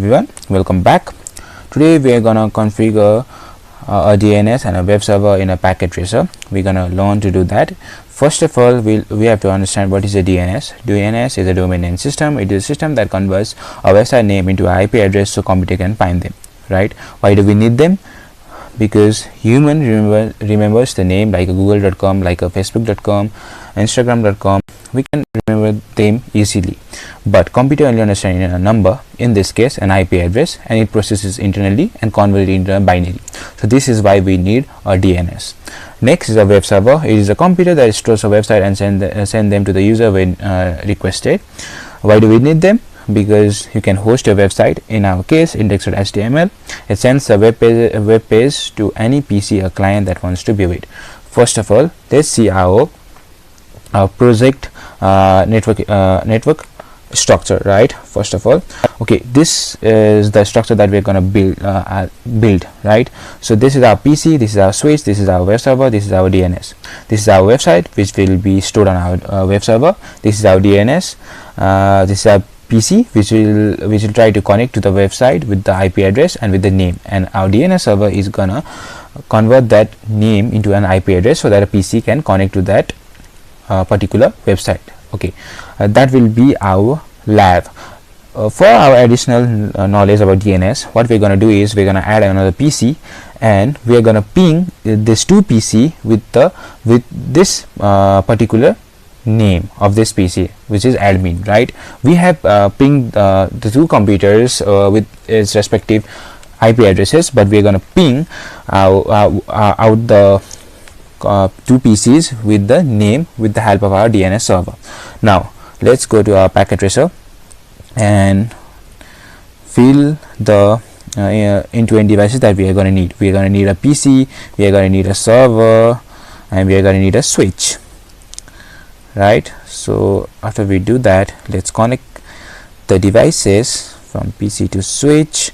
Everyone, welcome back. Today we are gonna configure a DNS and a web server in a packet tracer. We're gonna learn to do that. First of all, we have to understand what is a DNS. DNS is a domain name system. It is a system that converts a website name into an IP address so computer can find them. Right? Why do we need them? Because human remembers the name like a google.com, like a facebook.com, instagram.com. We can remember them easily, but computer only understands a number, in this case an IP address, and it processes internally and converts it into a binary. So this is why we need a DNS. Next is a web server. It is a computer that stores a website and send them to the user when requested. Why do we need them? Because you can host your website, in our case index.html. It sends a web page to any PC or client that wants to view it. First of all, let's see our project network structure. Right, first of all, okay, this is the structure that we're going to build. Right, so this is our PC, this is our switch, this is our web server, this is our DNS, this is our website which will be stored on our web server, this is our DNS, this is our PC which will try to connect to the website with the IP address and with the name, and our DNS server is gonna convert that name into an IP address so that a PC can connect to that particular website. Okay, that will be our lab. For our additional knowledge about DNS, what we're gonna do is we're gonna add another PC, and we're gonna ping this two PC with this particular name of this PC, which is admin. Right, we have pinged the two computers with its respective IP addresses, but we're going to ping out the two PCs with the name with the help of our DNS server. Now let's go to our packet tracer and fill the end-to-end devices that we are going to need. We are going to need a PC, we are going to need a server, and we are going to need a switch. Right, so after we do that, let's connect the devices from PC to switch,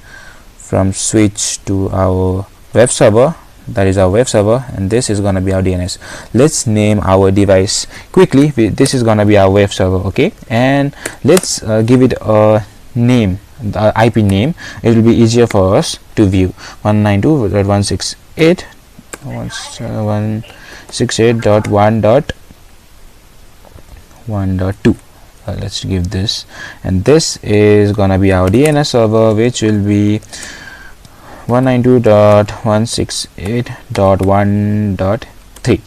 from switch to our web server, that is our web server, and this is going to be our DNS. Let's name our device quickly. This is going to be our web server. Okay, and let's give it a name, the IP name. It will be easier for us to view. 192.168.1.1.2. Let's give this, and this is gonna be our DNS server, which will be 192.168.1.3.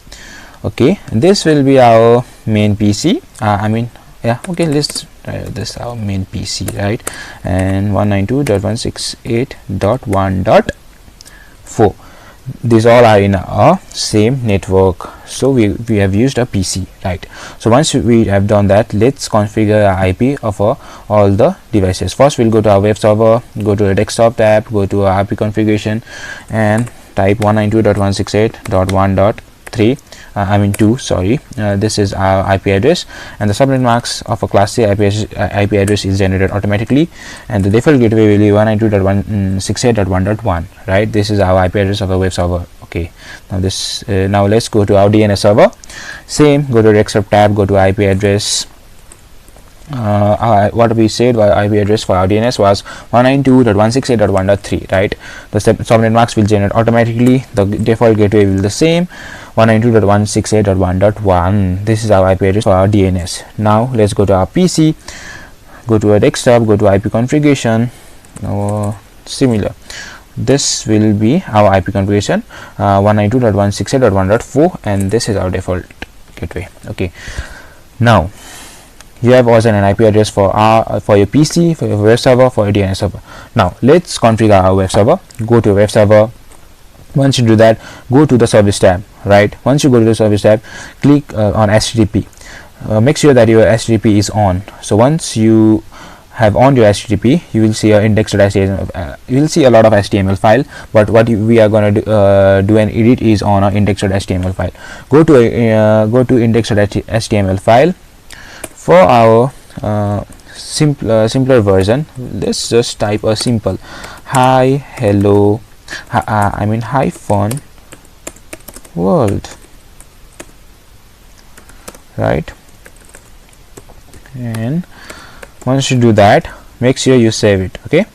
okay, and this will be our main PC. Okay, let's try this, our main PC. Right, and 192.168.1.4. these all are in a same network, so we have used a PC. Right, so once we have done that, let's configure our IP of all the devices. First we'll go to our web server, go to the desktop tab, go to our IP configuration, and type 192.168.1.3 2. This is our IP address, and the subnet mask of a class C IP address is generated automatically, and the default gateway will be 192.168.1.1. right, this is our IP address of a web server. Okay, now let's go to our DNS server. Same, go to desktop tab, go to IP address. What we said our IP address for our DNS was 192.168.1.3. right, the subnet mask will generate automatically. The default gateway will be the same, 192.168.1.1. this is our IP address for our DNS. Now let's go to our PC, go to our desktop, go to IP configuration. Similar, this will be our IP configuration, 192.168.1.4, and this is our default gateway. Okay, now you have also an IP address for your PC, for your web server, for your DNS server. Now let's configure our web server. Go to web server. Once you do that, go to the service tab. Right, once you go to the service tab, click on HTTP. Make sure that your HTTP is on. So once you have on your HTTP, you will see a index.html. You will see a lot of HTML file, but what we are going to do and edit is on our index.html file. Go to index.html file. For our simpler version, let's just type a simple hi hello hyphen world. Right, and once you do that, make sure you save it. Okay,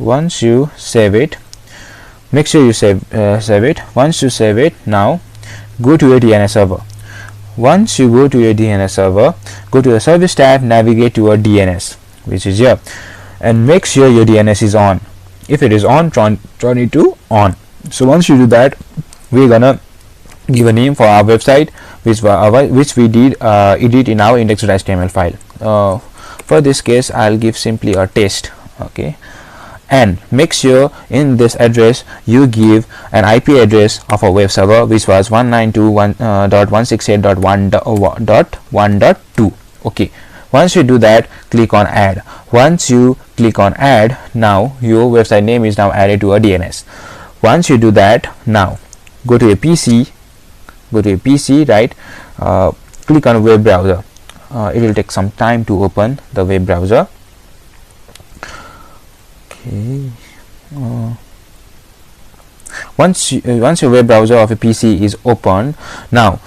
once you save it, make sure you save it. Once you save it, now go to your DNS server. Once you go to your DNS server, go to the service tab, navigate to your DNS, which is here, and make sure your DNS is on. If it is on, turn it to on. So once you do that, we're gonna give a name for our website, which we did edit in our index.html file. For this case, I'll give simply a test. Okay, and make sure in this address you give an IP address of a web server, which was 192.168.1.1.2. okay, once you do that, click on add. Once you click on add, now your website name is now added to a DNS. Once you do that, now go to a PC, right, click on web browser. It will take some time to open the web browser. Okay. Once your web browser of a PC is open, now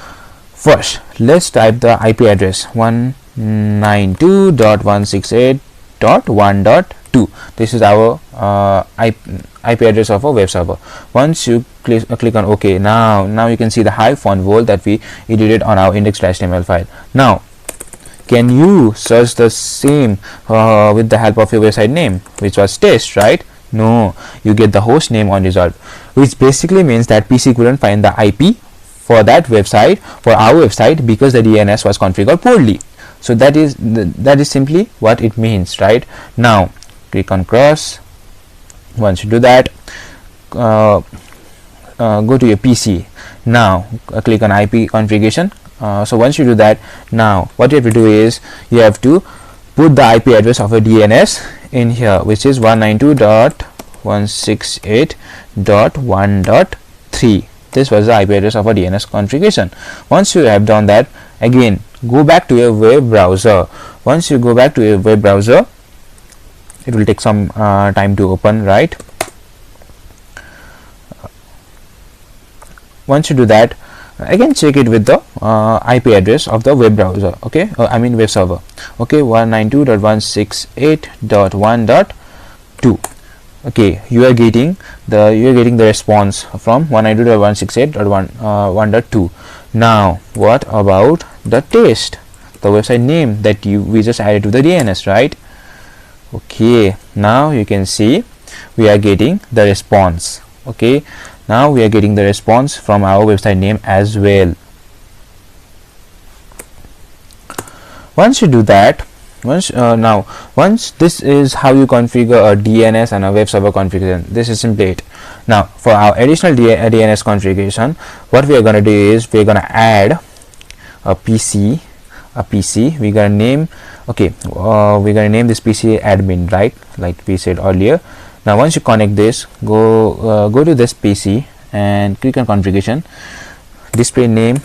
first let's type the IP address 192.168.1.2. this is our IP address of a web server. Once you click on OK, now you can see the -volt that we edited on our index.html file. Now can you search the same with the help of your website name, which was test, right? No, you get the host name unresolved, which basically means that PC couldn't find the IP for that website, for our website, because the DNS was configured poorly. So that is simply what it means, right? Now click on cross. Once you do that, go to your PC. Now click on IP configuration. So once you do that, now what you have to do is you have to put the IP address of a DNS in here, which is 192.168.1.3. this was the IP address of a DNS configuration. Once you have done that, again go back to your web browser. Once you go back to your web browser, it will take some time to open, right? Once you do that, again check it with the IP address of the web browser. Okay, I mean web server. Okay, 192.168.1.2. okay, you are getting the response from 192.168.1.2. now what about the test, the website name that we just added to the DNS, right? Okay, now you can see we are getting the response. Okay, now we are getting the response from our website name as well. Once you do that, once this is how you configure a DNS and a web server configuration. This is simply it. Now for our additional DNS configuration, what we are going to do is we are going to add a PC. We're going to name, okay, we're going to name this PC admin, right, like we said earlier. Now once you connect this, go to this PC and click on configuration, display name,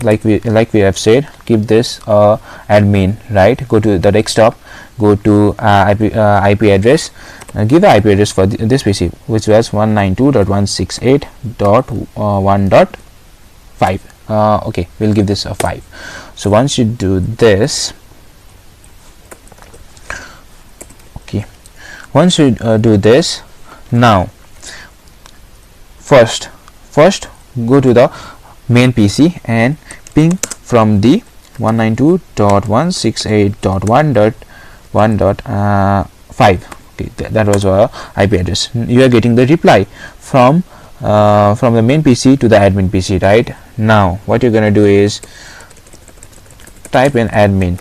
like we have said, keep this admin, right? Go to the desktop, go to IP address, give the IP address for this PC, which was 192.168.1.5. okay, we'll give this a 5. So once you do this, okay, once you do this, now first go to the main PC and ping from the 192.168.1.1.5. okay, that was our IP address. You are getting the reply from the main PC to the admin PC, right? Now what you're gonna do is type in admin.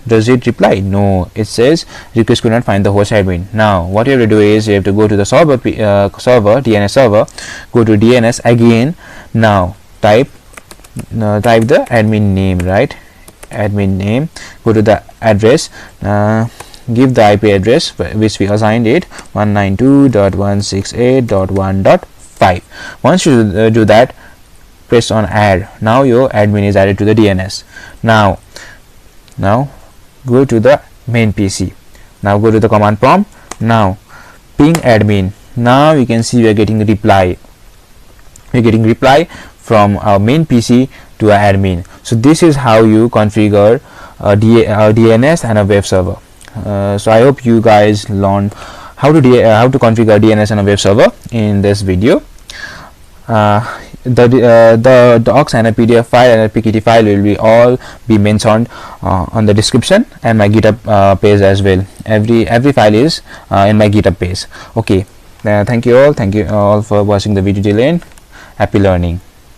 Does it reply? No, it says request could not find the host admin. Now what you have to do is you have to go to the server, DNS server, go to DNS again. Now type the admin name, right? Admin name, go to the address, give the IP address which we assigned it, 192.168.1.5. once you do that, press on add. Now your admin is added to the DNS. Now go to the main PC. Now go to the command prompt. Now ping admin. Now you can see we are getting a reply. We're getting reply from our main PC to our admin. So this is how you configure a DNS and a web server. So I hope you guys learned how to configure DNS on a web server in this video. The docs and a PDF file and a PKT file will be all be mentioned on the description and my GitHub page as well. Every file is in my GitHub page. Okay, thank you all for watching the video till end. Happy learning.